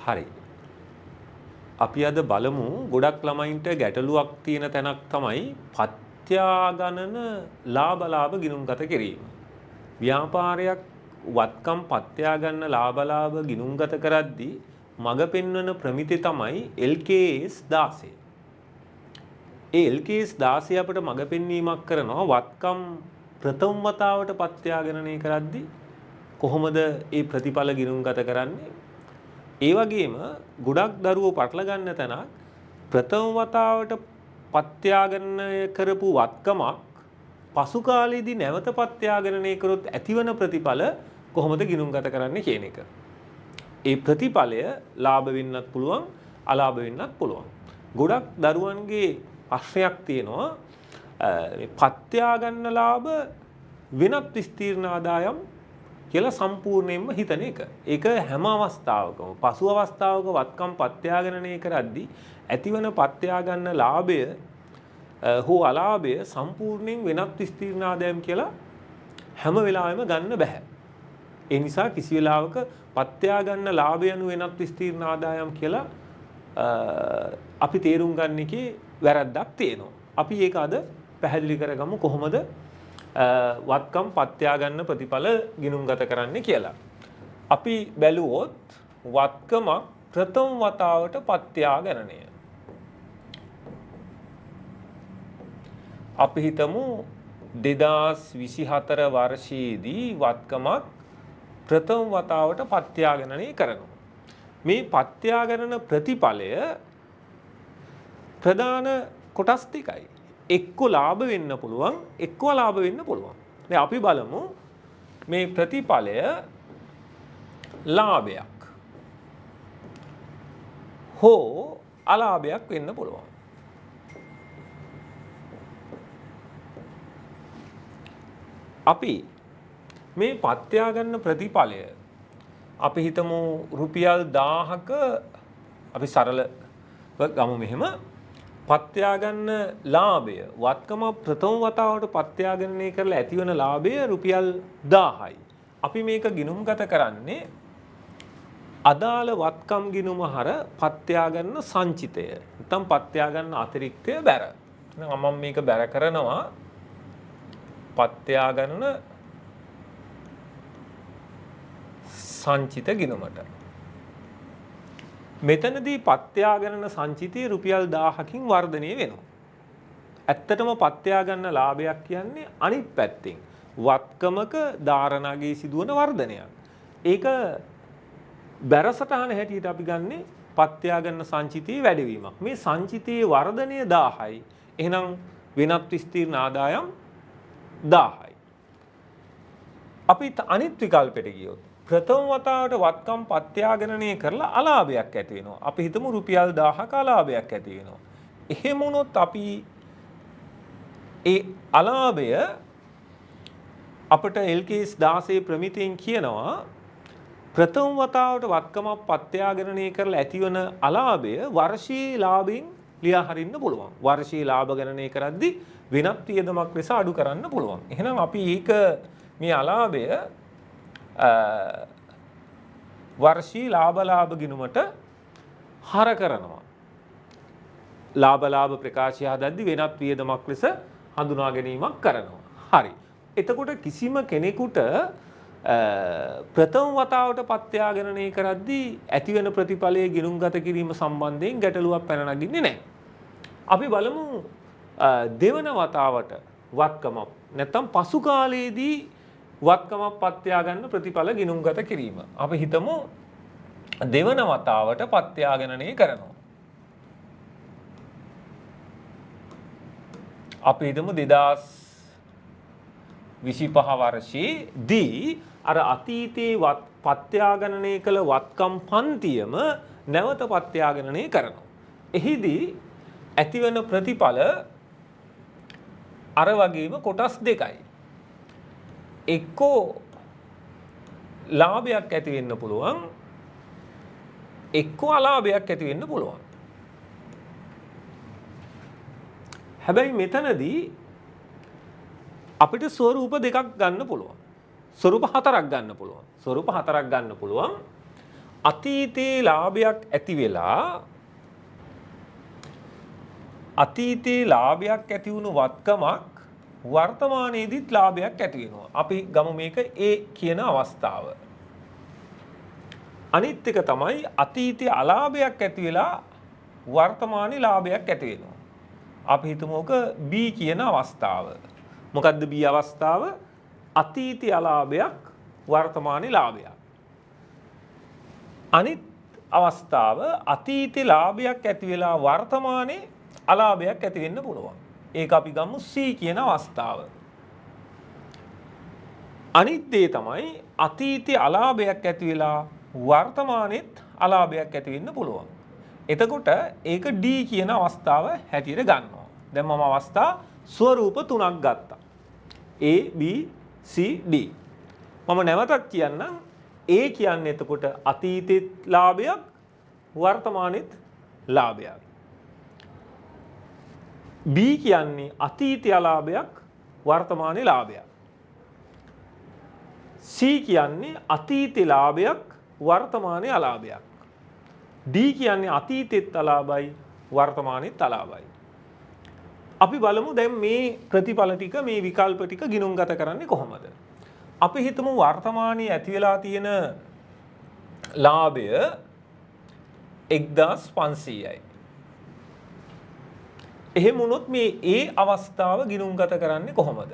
හරි. අපි අද බලමු ගොඩක් ළමයින්ට ගැටලුවක් තියෙන තැනක් තමයි පත්‍යාගණන ලාභ ගිණුම්ගත කිරීම. ව්‍යාපාරයක් වත්කම් පත්‍යාගන්න ලාභ ගිණුම්ගත කරද්දී මඟ පෙන්වන ප්‍රමිති තමයි LKS 16. ඒ LKS 16 අපිට මඟ පෙන්වීමක් කරනවා වත්කම් ප්‍රථම වතාවට පත්‍යාගණනය කරද්දී කොහොමද ඒ ප්‍රතිඵල ගිණුම්ගත කරන්නේ? ඒ වගේම ගොඩක් දරුවෝ පටල ගන්න තැනක් ප්‍රථම වතාවට පත්‍යාගණනය කරපු වත්කමක් පසු කාලයේදී නැවත පත්‍යාගණනය කරොත් ඇතිවන ප්‍රතිඵල කොහොමද ගිණුම්ගත කරන්නේ කියන එක. ඒ ප්‍රතිඵලය ලාභ වෙන්නත් පුළුවන් අලාභ වෙන්නත් පුළුවන්. ගොඩක් දරුවන්ගේ ප්‍රශ්නයක් තියෙනවා මේ පත්‍යාගන්න ලාභ වෙනත් විස්තීර්ණ ආදායම් කියලා සම්පූර්ණයෙන්ම හිතන එක. ඒක හැම අවස්ථාවකම පසු අවස්ථාවක වත්කම් පත්‍යාගණනය කරද්දී ඇතිවන පත්‍යාගන්න ලාභය හෝ අලාභය සම්පූර්ණයෙන් වෙනත් විස්තීර්ණ ආදායම් කියලා හැම වෙලාවෙම ගන්න බෑ. ඒ නිසා කිසි වෙලාවක පත්‍යාගන්න ලාභය යනු වෙනත් විස්තීර්ණ ආදායම් කියලා අපි තේරුම් ගන්න එකේ වැරද්දක් තියෙනවා. අපි ඒක අද පැහැදිලි කරගමු කොහොමද වත්කම් පත්‍යාගන්න ප්‍රතිඵල ගිණුම්ගත කරන්න කියලා. අපි බැලුවොත් වත්කමක් ප්‍රථම වතාවට පත්‍යාගණනය. අපි හිතමු 2024 වර්ෂයේදී වත්කමක් ප්‍රථම වතාවට පත්‍යාගණනය කරනවා. මේ පත්‍යාගණන ප්‍රතිඵලය ප්‍රධාන කොටස් දෙකයි. එක්ක ලාභ වෙන්න පුළුවන් එක්ක අලාභ වෙන්න පුළුවන්. දැන් අපි බලමු මේ ප්‍රතිඵලය ලාභයක් හෝ අලාභයක් වෙන්න පුළුවන්. අපි මේ පත්‍යාගන්න ප්‍රතිඵලය අපි හිතමු රුපියල් 1000ක අපි සරලව ගමු මෙහෙම පත්‍යාගන්න ලාභය වත්කම ප්‍රථම වතාවට පත්‍යාගණනය කරලා ඇතිවන ලාභය රුපියල් 1000යි. අපි මේක ගිණුම්ගත කරන්නේ අදාළ වත්කම් ගිණුම හර පත්‍යාගන්න සංචිතය. නැත්නම් පත්‍යාගන්න අතිරික්තය බැර. මම මේක බැර කරනවා පත්‍යාගන්න සංචිත ගිණුමට. මෙතනදී පත්‍යාගණන සංචිතය රුපියල් 1000කින් වර්ධනය වෙනවා. ඇත්තටම පත්‍යාගන්න ලාභයක් කියන්නේ අනිත් පැත්තෙන් වත්කමක ධාරණාගේ සිදුවන වර්ධනයක්. ඒක බැරසටහන හැටියට අපි ගන්නේ පත්‍යාගන්න සංචිතයේ වැඩිවීමක්. මේ සංචිතයේ වර්ධනය 1000යි. එහෙනම් වෙනත් විස්තීර්ණ ආදායම් 1000යි. අපි අනිත් විකල්පෙට ගියොත් ප්‍රථම වතාවට වත්කම් පත්‍යාගණනය කරලා අලාභයක් ඇති වෙනවා. අපි හිතමු රුපියල් 1000ක අලාභයක් ඇති වෙනවා. එහෙම වුණොත් අපි ඒ අලාභය අපිට LKS 16 ප්‍රමිතියෙන් කියනවා ප්‍රථම වතාවට වත්කමක් පත්‍යාගණනය කරලා ඇතිවන අලාභය වර්ෂීය ලාභයෙන් ලියා හරින්න පුළුවන්. වර්ෂීය ලාභ ගණනය කරද්දී වෙනත් වියදමක් ලෙස අඩු කරන්න පුළුවන්. එහෙනම් අපි ඒක මේ අලාභය වර්ෂී ලාභ ගිණුමට හර කරනවා. ලාභ ප්‍රකාශය හදද්දී වෙනත් වියදමක් ලෙස හඳුනා ගැනීමක් කරනවා. හරි. එතකොට කිසිම කෙනෙකුට ප්‍රථම වතාවට පත්‍යාගණනය කරද්දී ඇතිවන ප්‍රතිඵලයේ ගිණුම්ගත කිරීම සම්බන්ධයෙන් ගැටලුවක් පැන නගින්නේ නැහැ. අපි බලමු දෙවන වතාවට වත්කමක් නැත්නම් පසු කාලයේදී වත්කමක් පත්‍යාගන්න ප්‍රතිඵල ගිණුම්ගත කිරීම. අපි හිතමු දෙවන වතාවට පත්‍යාගණනය කරනවා. අපි හිතමු 2025 වර්ෂයේදී අර අතීතයේ පත්‍යාගණනය කළ වත්කම් පන්තියම නැවත පත්‍යාගණනය කරනවා. එහිදී ඇතිවන ප්‍රතිඵල අර වගේම කොටස් දෙකයි. එක්කෝ ලාභයක් ඇති වෙන්න පුළුවන් එක්කෝ අලාභයක් ඇති වෙන්න පුළුවන්. හැබැයි මෙතනදී අපිට ස්වරූප දෙකක් ගන්න පුළුවන්. ස්වරූප හතරක් ගන්න පුළුවන්. ස්වරූප හතරක් ගන්න පුළුවන්. අතීතයේ ලාභයක් ඇති වෙලා අතීතයේ ලාභයක් ඇති වුණු වත්කමක් වර්තමානයේදීත් ලාභයක් ඇති වෙනවා. අපි ගමු මේක A කියන අවස්ථාව. අනිත් එක තමයි අතීතයේ අලාභයක් ඇති වෙලා වර්තමානයේ ලාභයක් ඇති වෙනවා. අපි හිතමු ඔක B කියන අවස්ථාව. මොකද්ද B අවස්ථාව? අතීතයේ අලාභයක් වර්තමානයේ ලාභයක්. අනිත් අවස්ථාව අතීතයේ ලාභයක් ඇති වෙලා වර්තමානයේ අලාභයක් ඇති වෙන්න පුළුවන්. ඒක අපි ගමු C කියන අවස්ථාව. අනිත් දේ තමයි අතීතයේ අලාභයක් ඇති වෙලා වර්තමානයේත් අලාභයක් ඇති වෙන්න පුළුවන්. එතකොට ඒක D කියන අවස්ථාව හැටියට ගන්නවා. දැන් මම අවස්ථා ස්වරූප තුනක් ගත්තා. A B C D. මම නැවතත් කියන්නම්. A කියන්නේ එතකොට අතීතෙත් ලාභයක් වර්තමානෙත් ලාභයක්. B කියන්නේ අතීතයේ ලාභයක් වර්තමානයේ ලාභයක්. C කියන්නේ අතීතයේ ලාභයක් වර්තමානයේ අලාභයක්. D කියන්නේ අතීතෙත් අලාභයි වර්තමානෙත් අලාභයි. අපි බලමු දැන් මේ ප්‍රතිඵල ටික මේ විකල්ප ටික ගිණුම්ගත කරන්නේ කොහොමද? අපි හිතමු වර්තමානයේ ඇති වෙලා තියෙන ලාභය 1500යි. එහෙම වුණොත් මේ A අවස්ථාව ගිණුම්ගත කරන්නේ කොහොමද?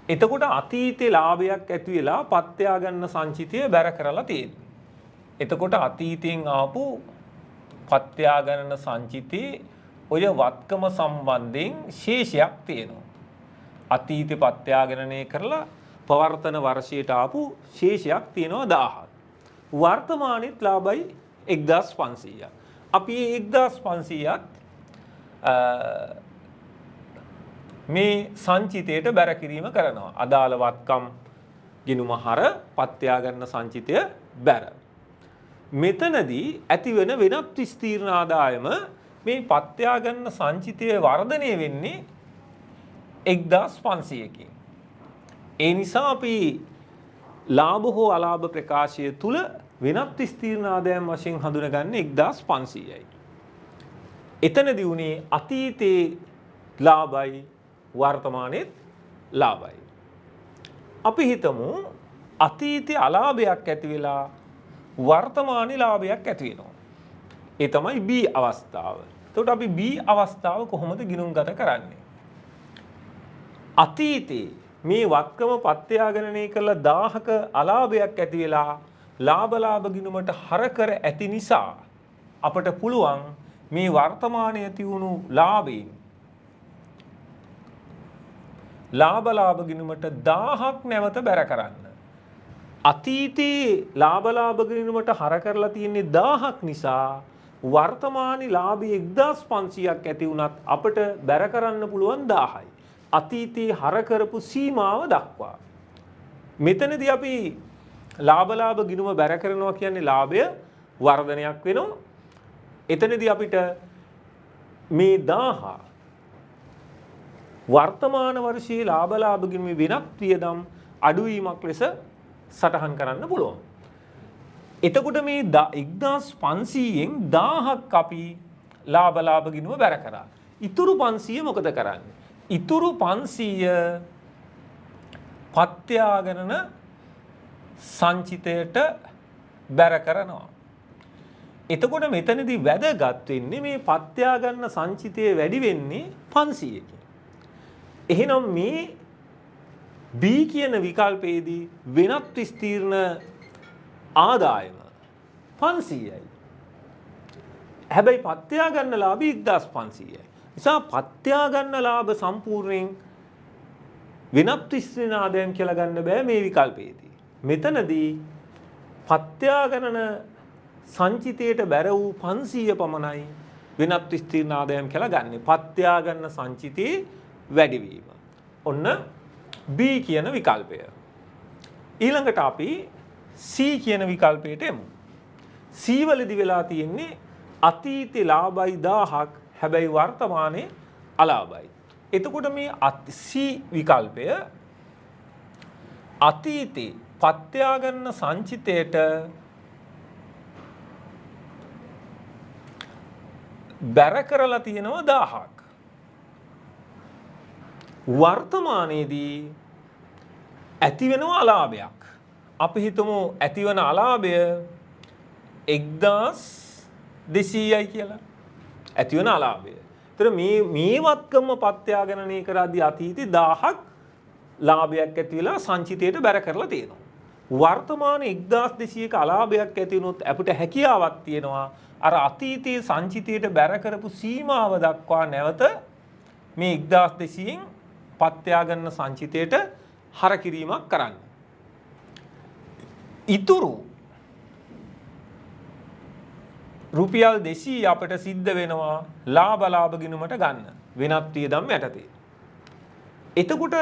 එතකොට අතීතේ ලාභයක් ඇති වෙලා පත්‍යා ගන්න සංචිතය බැර කරලා තියෙනවා. එතකොට අතීතයෙන් ආපු පත්‍යා ගණන සංචිතේ ඔය වත්කම සම්බන්ධයෙන් ශේෂයක් තියෙනවා. අතීතේ පත්‍යා ගණනය කරලා පවර්තන වර්ෂයට ආපු ශේෂයක් තියෙනවා 1000ක්. වර්තමානයේත් ලාභයි 1500ක්. අපි 1500ත් මේ සංචිතයට බැර කිරීම කරනවා. අදාළ වත්කම් ගිණුම හර පත්‍යා ගන්න සංචිතය බැර. මෙතනදී ඇතිවන වෙනත් විස්තීර්ණ ආදායම මේ පත්‍යා ගන්න සංචිතය වර්ධනය වෙන්නේ 1500කින්. ඒ නිසා අපි ලාභ හෝ අලාභ ප්‍රකාශය තුල වෙනත් විස්තීර්ණ ආදායම් වශයෙන් හඳුනගන්නේ 1500යි. එතනදී උනේ අතීතේ ලාභයි වර්තමානයේත් ලාභයි. අපි හිතමු අතීතයේ අලාභයක් ඇති වෙලා වර්තමානයේ ලාභයක් ඇති වෙනවා. ඒ තමයි B අවස්ථාව. එතකොට අපි B අවස්ථාව කොහොමද ගිණුම්ගත කරන්නේ? අතීතේ මේ වත්කම පත්‍යා ගණනය කළ 1000ක අලාභයක් ඇති වෙලා ලාභ ගිණුමට හර කර ඇති නිසා අපට පුළුවන් මේ වර්තමානයේ ඇති වුණු ලාභයෙන් ලාභ ගිණුමට 1000ක් නැවත බැර කරන්න. අතීතයේ ලාභ ගිණුමට හර කරලා තියෙන්නේ 1000ක් නිසා වර්තමානයේ ලාභය 1500ක් ඇති වුණත් අපට බැර කරන්න පුළුවන් 1000යි. අතීතයේ හර කරපු සීමාව දක්වා. මෙතනදී අපි ලාභ ගිණුම බැර කරනවා කියන්නේ ලාභය වර්ධනයක් වෙනවා. එතනදී අපිට මේ 1000 වර්තමාන වර්ෂයේ ලාභ ගිණුමේ වෙනත් වියදම් අඩුවීමක් ලෙස සටහන් කරන්න පුළුවන්. එතකොට මේ 1500න් 1000ක් අපි ලාභ ගිණුම බැර කරා. ඉතුරු 500 මොකද කරන්නේ? ඉතුරු 500 පත්‍යා ගණන සංචිතයට බැර කරනවා. එතකොට මෙතනදී වැදගත් වෙන්නේ මේ පත්‍යා ගන්න සංචිතය වැඩි වෙන්නේ 500කින්. එහෙනම් මේ B කියන විකල්පයේදී වෙනත් විස්තීර්ණ ආදායම 500යි. හැබැයි පත්‍යා ගන්න ලාභය 1500යි. නිසා පත්‍යා ගන්න ලාභ සම්පූර්ණයෙන් වෙනත් විස්තීර්ණ ආදායම් කියලා ගන්න බෑ මේ විකල්පයේදී. මෙතනදී පත්‍යා ගණන සංචිතයට බැර වූ 500 පමණයි වෙනත් විස්තීර්ණ ආදායම් කියලා ගන්න. පත්‍යා ගන්න සංචිතයේ වැඩිවීම. ඔන්න B කියන විකල්පය. ඊළඟට අපි C කියන විකල්පයට එමු. C වලදී වෙලා තියෙන්නේ අතීතේ ලාභයි 1000ක් හැබැයි වර්තමානයේ අලාභයි. එතකොට මේ C විකල්පය අතීතේ පත්‍යා ගන්න සංචිතයට බැර කරලා තියෙනවා 1000ක්. වර්තමානයේදී ඇති වෙනවා අලාභයක්. අපි හිතමු ඇතිවන අලාභය 1200යි කියලා. ඇතිවන අලාභය. ඒතර මේ වත්කම පත්‍යාගණනය කරද්දී අතීතේ 1000ක් ලාභයක් ඇති වෙලා සංචිතයට බැර කරලා තියෙනවා. වර්තමානයේ 1200ක අලාභයක් ඇති වුණොත් අපිට හැකියාවක් තියෙනවා අර අතීතයේ සංචිතයට බැර කරපු සීමාව දක්වා නැවත මේ 1200න් පත්‍යාගන්න සංචිතයට හර කිරීමක් කරන්න. ඉතුරු රුපියල් 200 අපිට සිද්ධ වෙනවා ලාභ ගිණුමට ගන්න වෙනත් වියදම් යටතේ. එතකොට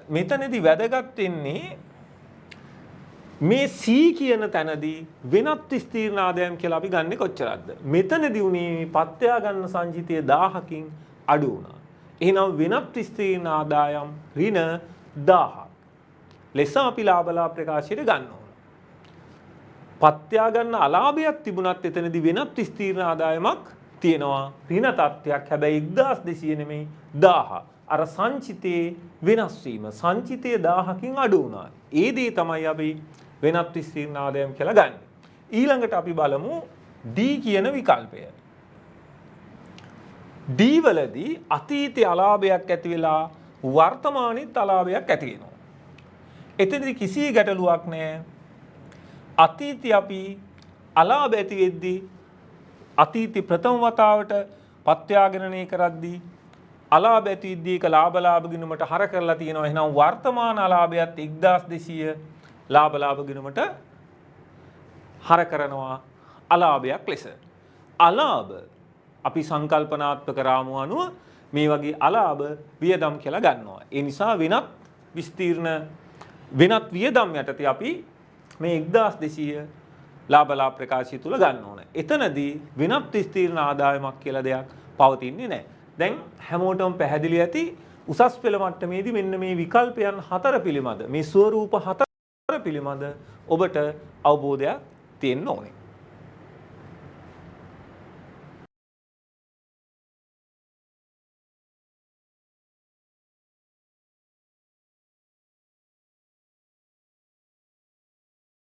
මෙතනදී වැදගත් වෙන්නේ මේ C කියන තැනදී වෙනත් විස්තීර්ණ ආදායම් කියලා අපි ගන්නෙ කොච්චරක්ද? මෙතනදී උනේ පත්‍යා ගන්න සංචිතය 1000කින් අඩු වුණා. එහෙනම් වෙනත් විස්තීර්ණ ආදායම් ඍණ 1000ක්. ලෙස අපි ලාභ ප්‍රකාශයට ගන්න ඕන. පත්‍යා ගන්න අලාභයක් තිබුණත් එතනදී වෙනත් විස්තීර්ණ ආදායමක් තියෙනවා. ඍණ තත්ත්වයක්. හැබැයි 1200 නෙමෙයි 1000. අර සංචිතේ වෙනස් වීම සංචිතය 1000කින් අඩු වුණා. ඒ දේ තමයි අපි වෙනත් විස්තීර්ණ ආදායම් කියලා ගන්න. ඊළඟට අපි බලමු D කියන විකල්පය. D වලදී අතීතයේ අලාභයක් ඇති වෙලා වර්තමානයේත් අලාභයක් ඇති වෙනවා. එතනදී කිසි ගැටලුවක් නැහැ. අතීතයේ අපි අලාභ ඇති වෙද්දී අතීතේ ප්‍රථම වතාවට පත්‍යාගණනය කරද්දී අලාභ ඇති වෙද්දී ඒක ලාභ ගිණුමට හර කරලා තියෙනවා. එහෙනම් වර්තමාන අලාභයත් 1200 ලාභ ගිණුමට හර කරනවා අලාභයක් ලෙස. අලාභ අපි සංකල්පනාත්මක රාමුව අනුව මේ වගේ අලාභ වියදම් කියලා ගන්නවා. ඒ නිසා වෙනත් විස්තීර්ණ වෙනත් වියදම් යටතේ අපි මේ 1200 ලාභ ප්‍රකාශය තුල ගන්න ඕන. එතනදී වෙනත් විස්තීර්ණ ආදායමක් කියලා දෙයක් පවතින්නේ නැහැ. දැන් හැමෝටම පැහැදිලි ඇති උසස් පෙළ මට්ටමේදී මෙන්න මේ විකල්පයන් 4 පිළිබඳ මේ ස්වරූප 4 පිළිබඳ ඔබට අවබෝධයක් තියෙන්න ඕනේ.